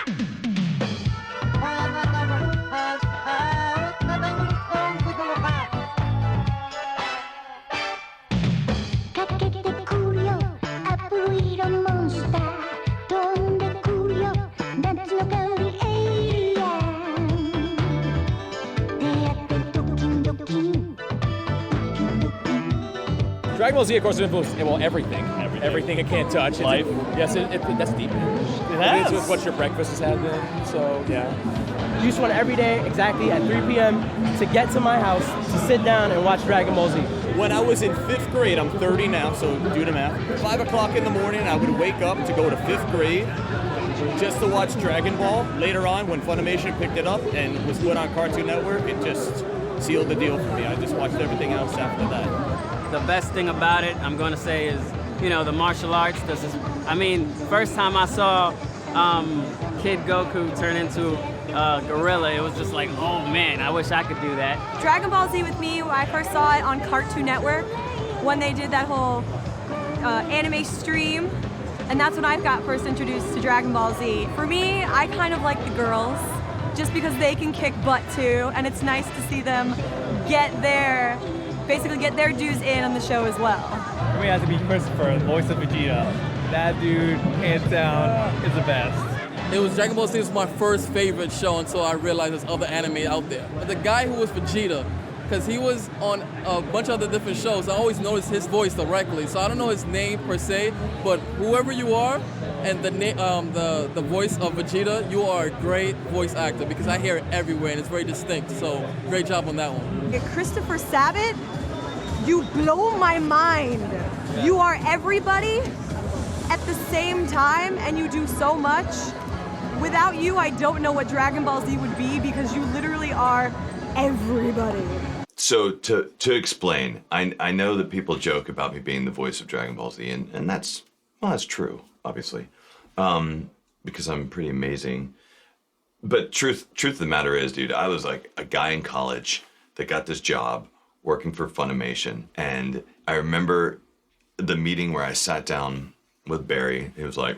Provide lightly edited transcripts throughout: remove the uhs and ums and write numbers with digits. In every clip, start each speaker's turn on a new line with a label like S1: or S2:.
S1: Dragon Ball Z, of course, influenced everything. Everything it can't touch.
S2: Life.
S1: Yes, that's deep.
S2: It has.
S1: It's what your breakfast has had been. So yeah.
S3: Use one every day, exactly at 3 p.m. to get to my house to sit down and watch Dragon Ball Z.
S4: When I was in 5th grade, I'm 30 now, so do the math. 5 o'clock in the morning, I would wake up to go to 5th grade just to watch Dragon Ball. Later on, when Funimation picked it up and was put on Cartoon Network, it just sealed the deal for me. I just watched everything else after that.
S5: The best thing about it, I'm going to say, is, the martial arts. First time I saw Kid Goku turn into gorilla, it was just like, oh man, I wish I could do that.
S6: Dragon Ball Z with me, I first saw it on Cartoon Network when they did that whole anime stream, and that's when I got first introduced to Dragon Ball Z. For me, I kind of like the girls, just because they can kick butt too, and it's nice to see them get their dues in on the show as well.
S2: For me, it has to be Christopher, the voice of Vegeta. That dude, hands down, is the best.
S7: It was Dragon Ball Z was my first favorite show until I realized there's other anime out there. But the guy who was Vegeta, because he was on a bunch of other different shows, I always noticed his voice directly. So I don't know his name per se, but whoever you are, and the voice of Vegeta, you are a great voice actor because I hear it everywhere and it's very distinct. So great job on that one.
S6: Christopher Sabat, you blow my mind. Yeah. You are everybody at the same time, and you do so much. Without you, I don't know what Dragon Ball Z would be, because you literally are everybody.
S8: So to explain, I know that people joke about me being the voice of Dragon Ball Z, and that's true, obviously, because I'm pretty amazing. But truth of the matter is, dude, I was like a guy in college that got this job working for Funimation, and I remember the meeting where I sat down with Barry. He was like,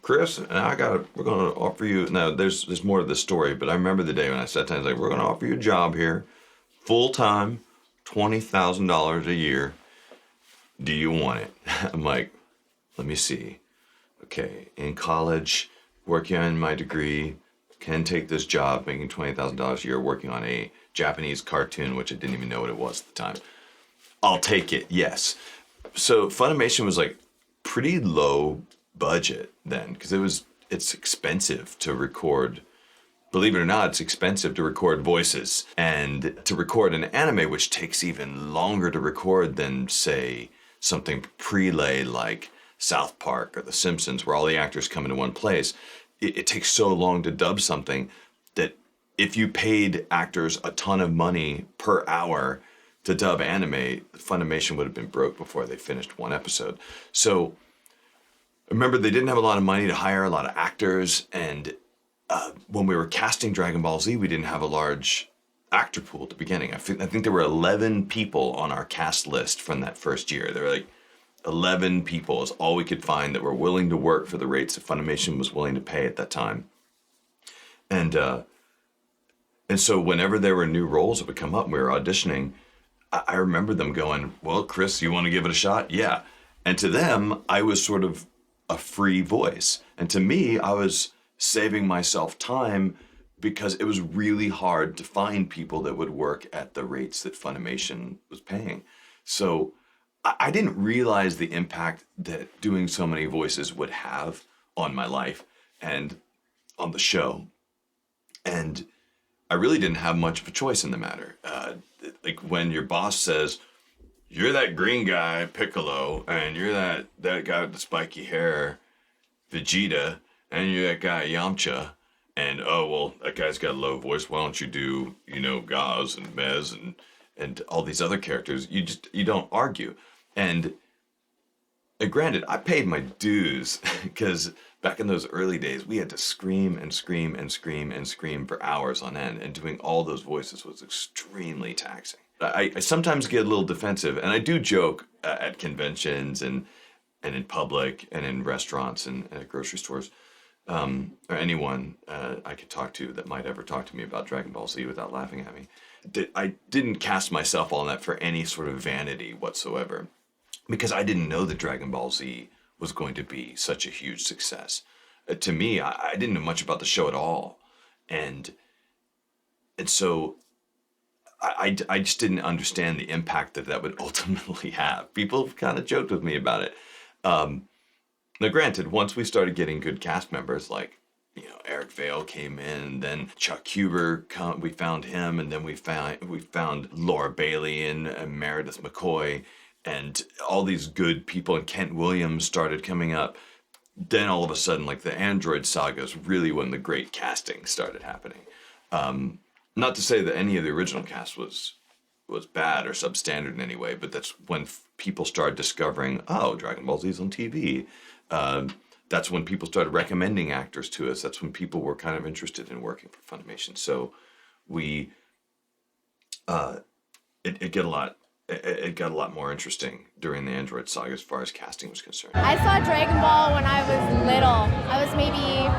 S8: Chris, we're gonna offer you, now there's more to the story, but I remember the day when I sat down, he's like, we're gonna offer you a job here, full-time, $20,000 a year. Do you want it? I'm like, let me see. Okay, in college, working on my degree, can take this job, making $20,000 a year, working on a Japanese cartoon, which I didn't even know what it was at the time. I'll take it, yes. So Funimation was like pretty low budget then, because it's expensive to record. Believe it or not, it's expensive to record voices, and to record an anime, which takes even longer to record than, say, something prelay like South Park or The Simpsons, where all the actors come into one place. It takes so long to dub something that if you paid actors a ton of money per hour to dub anime, Funimation would have been broke before they finished one episode. So remember, they didn't have a lot of money to hire a lot of actors, and when we were casting Dragon Ball Z, we didn't have a large actor pool at the beginning. I think there were 11 people on our cast list from that first year. There were like 11 people is all we could find that were willing to work for the rates that Funimation was willing to pay at that time. And so whenever there were new roles that would come up and we were auditioning, I remember them going, well, Chris, you want to give it a shot? Yeah. And to them, I was sort of a free voice. And to me, I was saving myself time because it was really hard to find people that would work at the rates that Funimation was paying. So I didn't realize the impact that doing so many voices would have on my life and on the show. And I really didn't have much of a choice in the matter. Like when your boss says, you're that green guy, Piccolo, and you're that guy with the spiky hair, Vegeta, and you're that guy, Yamcha, and oh, well, that guy's got a low voice, why don't you do, Gaz and Mez and all these other characters? You don't argue. And granted, I paid my dues, because back in those early days, we had to scream and scream and scream and scream for hours on end, and doing all those voices was extremely taxing. I sometimes get a little defensive, and I do joke at conventions and in public and in restaurants and at grocery stores or anyone I could talk to that might ever talk to me about Dragon Ball Z without laughing at me, I didn't cast myself on that for any sort of vanity whatsoever, because I didn't know that Dragon Ball Z was going to be such a huge success. To me, I didn't know much about the show at all, and so I just didn't understand the impact that would ultimately have. People kind of joked with me about it. Now, granted, once we started getting good cast members, like, Eric Vale came in, then Chuck Huber, we found him, and then we found Laura Bailey and Meredith McCoy, and all these good people, and Kent Williams started coming up. Then all of a sudden, like, the Android saga is really when the great casting started happening. Not to say that any of the original cast was bad or substandard in any way, but that's when people started discovering, oh, Dragon Ball Z's on TV. That's when people started recommending actors to us. That's when people were kind of interested in working for Funimation. So it got a lot more interesting during the Android saga as far as casting was concerned.
S9: I saw Dragon Ball when I was little. I was maybe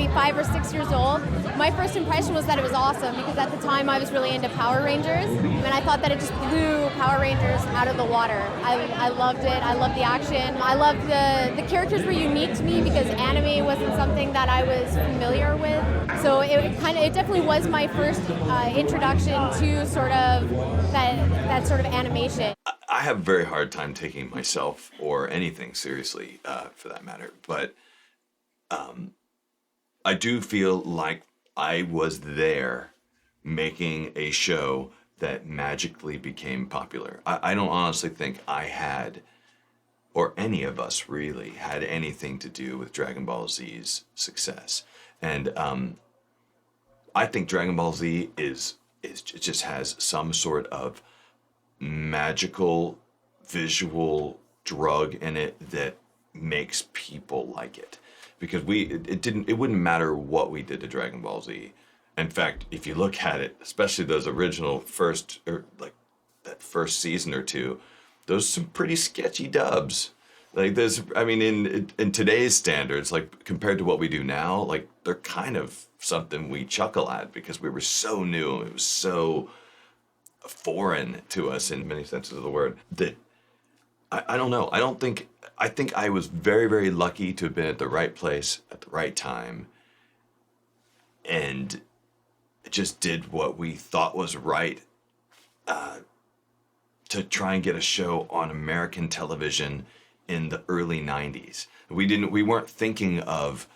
S9: 5 or 6 years old. My first impression was that it was awesome because at the time I was really into Power Rangers, and I thought that it just blew Power Rangers out of the water. I loved it. I loved the action. I loved the characters were unique to me because anime wasn't something that I was familiar with. So it definitely was my first introduction to sort of that sort of animation.
S8: I have a very hard time taking myself or anything seriously, for that matter, but I do feel like I was there making a show that magically became popular. I don't honestly think I had, or any of us really, had anything to do with Dragon Ball Z's success. And I think Dragon Ball Z it just has some sort of magical visual drug in it that makes people like it. Because it wouldn't matter what we did to Dragon Ball Z. In fact, if you look at it, especially those original that first season or two, those are some pretty sketchy dubs. Like in today's standards, like compared to what we do now, like they're kind of something we chuckle at because we were so new, it was so foreign to us in many senses of the word that I don't know. I think I was very, very lucky to have been at the right place at the right time and just did what we thought was right to try and get a show on American television in the early 90s. We weren't thinking of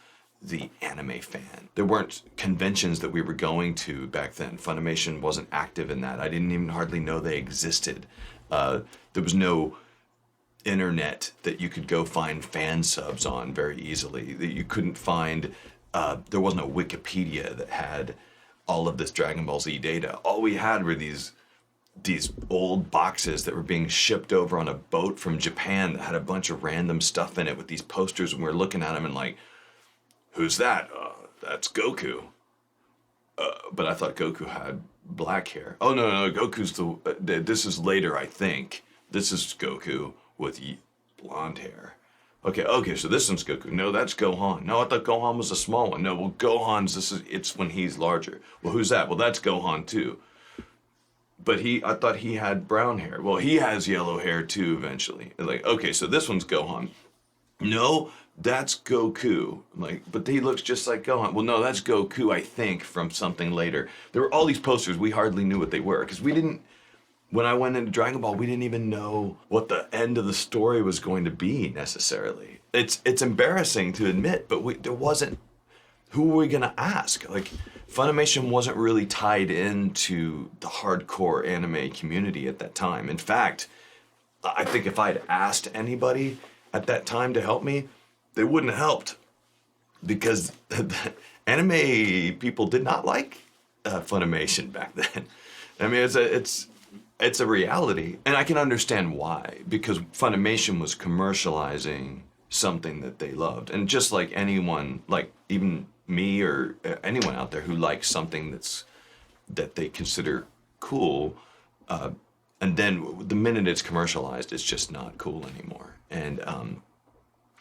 S8: the anime fan. There weren't conventions that we were going to back then. Funimation wasn't active in that. I didn't even hardly know they existed. There was no internet that you could go find fan subs on very easily. That you couldn't find, there wasn't a Wikipedia that had all of this Dragon Ball Z data. All we had were these old boxes that were being shipped over on a boat from Japan that had a bunch of random stuff in it with these posters, and we were looking at them and like, who's that? That's Goku. But I thought Goku had black hair. Oh no, Goku's this is later, I think. This is Goku with blonde hair. Okay, so this one's Goku. No, that's Gohan. No, I thought Gohan was a small one. No, well, it's when he's larger. Well, who's that? Well, that's Gohan too. But I thought he had brown hair. Well, he has yellow hair too eventually. Like, okay, so this one's Gohan. No, that's Goku. Like, but he looks just like Gohan. Well, no, that's Goku, I think, from something later. There were all these posters, we hardly knew what they were, because when I went into Dragon Ball, we didn't even know what the end of the story was going to be necessarily. It's embarrassing to admit, but there wasn't. Who were we gonna ask? Like, Funimation wasn't really tied into the hardcore anime community at that time. In fact, I think if I'd asked anybody at that time to help me, they wouldn't have helped, because anime people did not like Funimation back then. I mean, it's a reality, and I can understand why, because Funimation was commercializing something that they loved. And just like anyone, like even me or anyone out there who likes something that they consider cool, and then the minute it's commercialized, it's just not cool anymore. And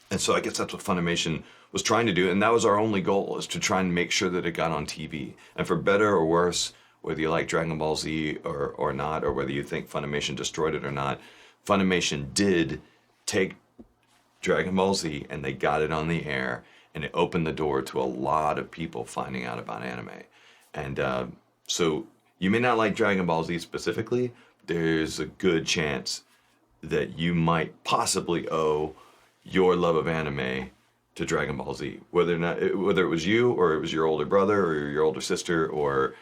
S8: And so I guess that's what Funimation was trying to do, and that was our only goal, is to try and make sure that it got on TV. And for better or worse, whether you like Dragon Ball Z or not, or whether you think Funimation destroyed it or not, Funimation did take Dragon Ball Z and they got it on the air, and it opened the door to a lot of people finding out about anime. And so you may not like Dragon Ball Z specifically, there's a good chance that you might possibly owe your love of anime to Dragon Ball Z. Whether it was you, or it was your older brother, or your older sister, or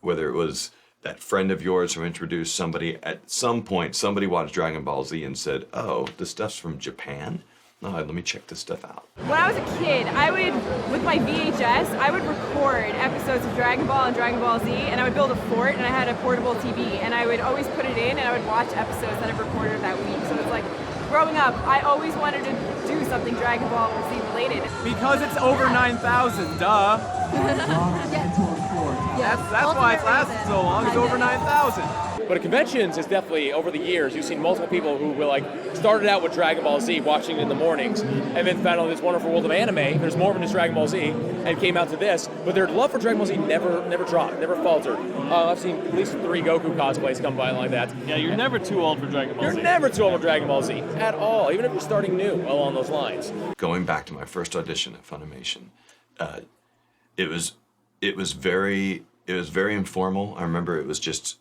S8: whether it was that friend of yours who introduced somebody, at some point somebody watched Dragon Ball Z and said, oh, this stuff's from Japan? No, let me check this stuff out.
S10: When I was a kid, I would, with my VHS, I would record episodes of Dragon Ball and Dragon Ball Z, and I would build a fort, and I had a portable TV, and I would always put it in, and I would watch episodes that I've recorded that week. So it's like, growing up, I always wanted to do something Dragon Ball Z related.
S2: Because it's over 9,000, duh. That's why it's lasted so long. It's over 9,000.
S1: But at conventions, it's definitely, over the years, you've seen multiple people who were like, started out with Dragon Ball Z, watching it in the mornings, and then found out this wonderful world of anime. There's more than just Dragon Ball Z, and came out to this. But their love for Dragon Ball Z never dropped, never faltered. I've seen at least 3 Goku cosplays come by like that.
S2: Yeah, you're never too old for Dragon Ball Z.
S1: You're never too old for Dragon Ball Z, at all, even if you're starting new along those lines.
S8: Going back to my first audition at Funimation, it was very informal. I remember it was just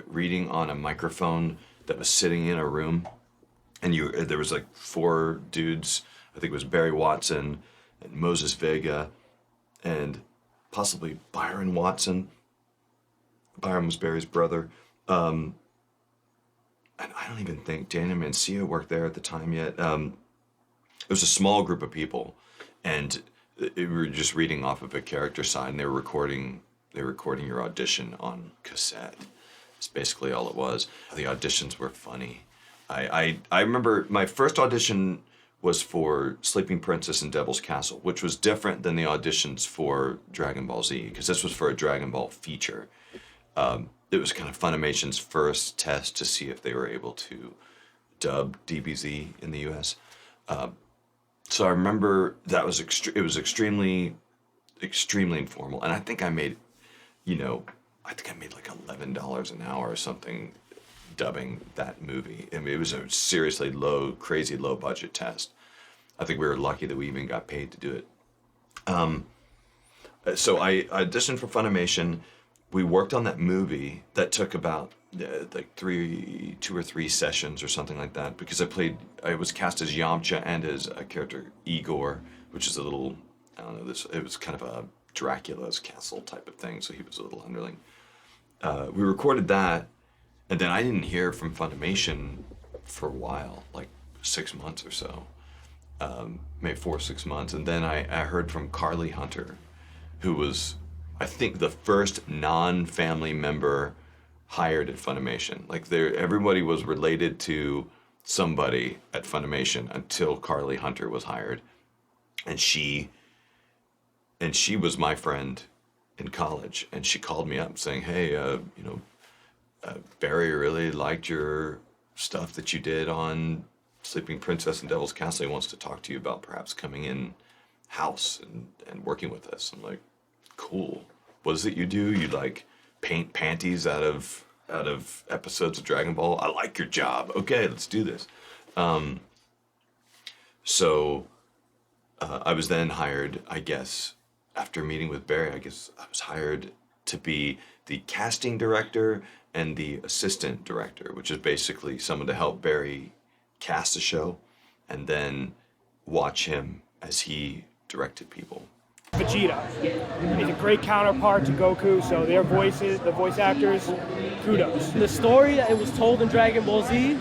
S8: reading on a microphone that was sitting in a room, and there was like 4 dudes. I think it was Barry Watson and Moses Vega and possibly Byron Watson. Byron was Barry's brother. And I don't even think Daniel Mancia worked there at the time yet. It was a small group of people, and we were just reading off of a character sign. And they were recording your audition on cassette. That's basically all it was. The auditions were funny. I remember my first audition was for Sleeping Princess and Devil's Castle, which was different than the auditions for Dragon Ball Z, because this was for a Dragon Ball feature. It was kind of Funimation's first test to see if they were able to dub DBZ in the US. So I remember that was extremely informal, and I think I made like $11 an hour or something dubbing that movie. I mean, it was a seriously crazy low budget test. I think we were lucky that we even got paid to do it. So I auditioned for Funimation. We worked on that movie that took about like 2 or 3 sessions or something like that, because I was cast as Yamcha and as a character Igor, which is a little, I don't know, it was kind of a Dracula's castle type of thing, so he was a little underling. We recorded that, and then I didn't hear from Funimation for a while, like 6 months or so, maybe 4 or 6 months, and then I heard from Carly Hunter, who was, I think, the first non-family member hired at Funimation. Like everybody was related to somebody at Funimation until Carly Hunter was hired, and she was my friend in college, and she called me up saying, hey, Barry really liked your stuff that you did on Sleeping Princess and Devil's Castle. He wants to talk to you about perhaps coming in house and working with us. I'm like, cool. What is it you do? You like paint panties out of episodes of Dragon Ball? I like your job. Okay, let's do this. So I was then hired, I guess, after meeting with Barry, I guess I was hired to be the casting director and the assistant director, which is basically someone to help Barry cast a show and then watch him as he directed people.
S11: Vegeta is a great counterpart to Goku, so their voices, the voice actors, kudos.
S3: The story that it was told in Dragon Ball Z,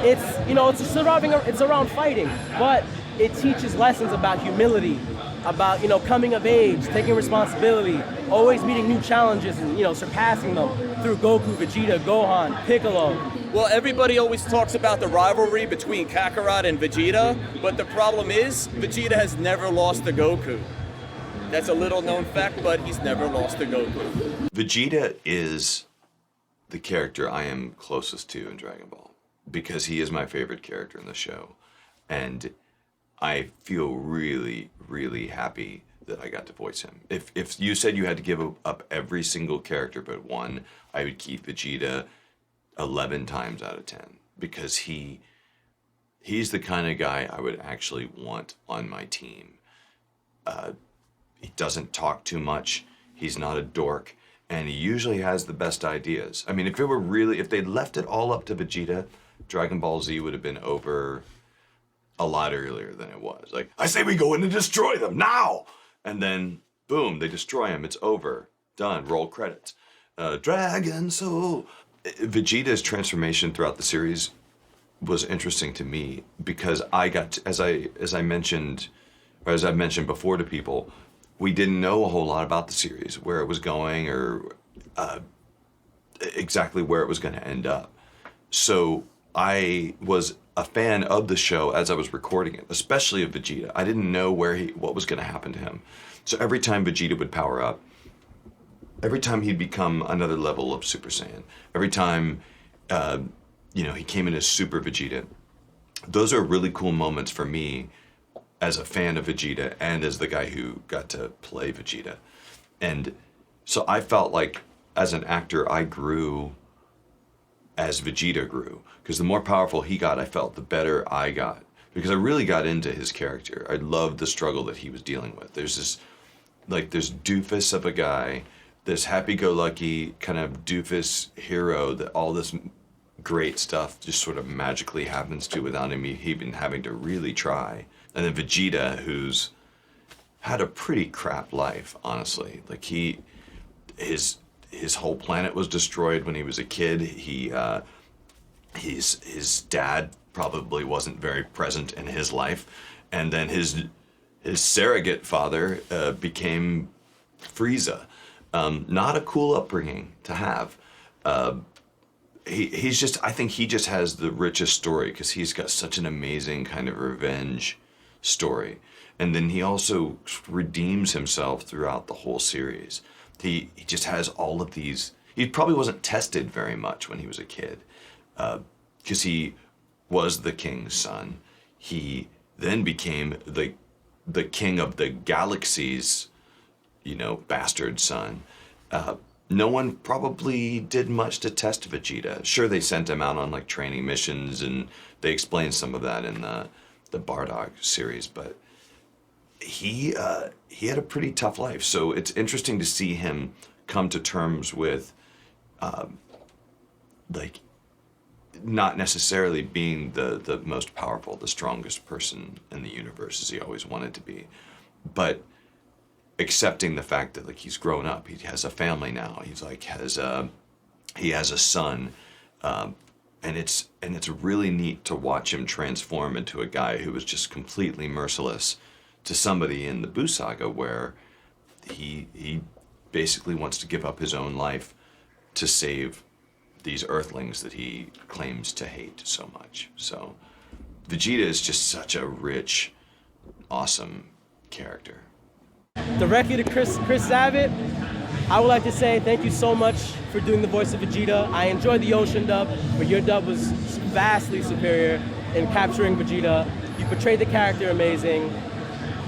S3: it's around fighting, but it teaches lessons about humility, about coming of age, taking responsibility, always meeting new challenges and surpassing them through Goku, Vegeta, Gohan, Piccolo.
S4: Well, everybody always talks about the rivalry between Kakarot and Vegeta, but the problem is Vegeta has never lost to Goku. That's a little known fact, but he's never lost to Goku.
S8: Vegeta is the character I am closest to in Dragon Ball, because he is my favorite character in the show. And I feel really, really happy that I got to voice him. If you said you had to give up every single character but one, I would keep Vegeta 11 times out of 10 because he's the kind of guy I would actually want on my team. He doesn't talk too much. He's not a dork, and he usually has the best ideas. I mean, if they'd left it all up to Vegeta, Dragon Ball Z would have been over a lot earlier than it was. Like, I say we go in and destroy them now! And then, boom, they destroy him. It's over. Done. Roll credits. Dragon Soul. Vegeta's transformation throughout the series was interesting to me because I got, as I've mentioned before to people, we didn't know a whole lot about the series, where it was going, or exactly where it was going to end up. So I was a fan of the show as I was recording it, especially of Vegeta. I didn't know what was going to happen to him. So every time Vegeta would power up, every time he'd become another level of Super Saiyan, every time he came in as Super Vegeta, those are really cool moments for me as a fan of Vegeta and as the guy who got to play Vegeta. And so I felt like as an actor, I grew as Vegeta grew, because the more powerful he got, I felt the better I got, because I really got into his character. I loved the struggle that he was dealing with. There's this doofus of a guy, this happy-go-lucky kind of doofus hero that all this great stuff just sort of magically happens to without him even having to really try. And then Vegeta, who's had a pretty crap life, honestly. Like his whole planet was destroyed when he was a kid. His dad probably wasn't very present in his life, and then his surrogate father became Frieza. Not a cool upbringing to have. I think he just has the richest story because he's got such an amazing kind of revenge story, and then he also redeems himself throughout the whole series. He just has all of these. He probably wasn't tested very much when he was a kid, because he was the king's son. He then became the king of the galaxy's, bastard son. No one probably did much to test Vegeta. Sure, they sent him out on training missions, and they explained some of that in the Bardock series, but he had a pretty tough life. So it's interesting to see him come to terms with not necessarily being the most powerful, the strongest person in the universe as he always wanted to be, but accepting the fact that he's grown up, he has a family now, he has a son, and it's really neat to watch him transform into a guy who was just completely merciless to somebody in the Buu saga, where he basically wants to give up his own life to save these Earthlings that he claims to hate so much. So Vegeta is just such a rich, awesome character.
S3: Directly to Chris Sabat, I would like to say thank you so much for doing the voice of Vegeta. I enjoyed the Ocean dub, but your dub was vastly superior in capturing Vegeta. You portrayed the character amazing.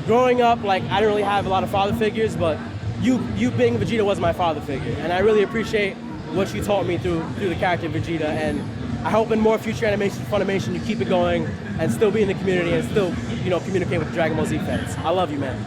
S3: Growing up, I didn't really have a lot of father figures, but you being Vegeta was my father figure, and I really appreciate what you taught me through the character of Vegeta, and I hope in more future animations for Funimation you keep it going and still be in the community and still, communicate with the Dragon Ball Z fans. I love you, man.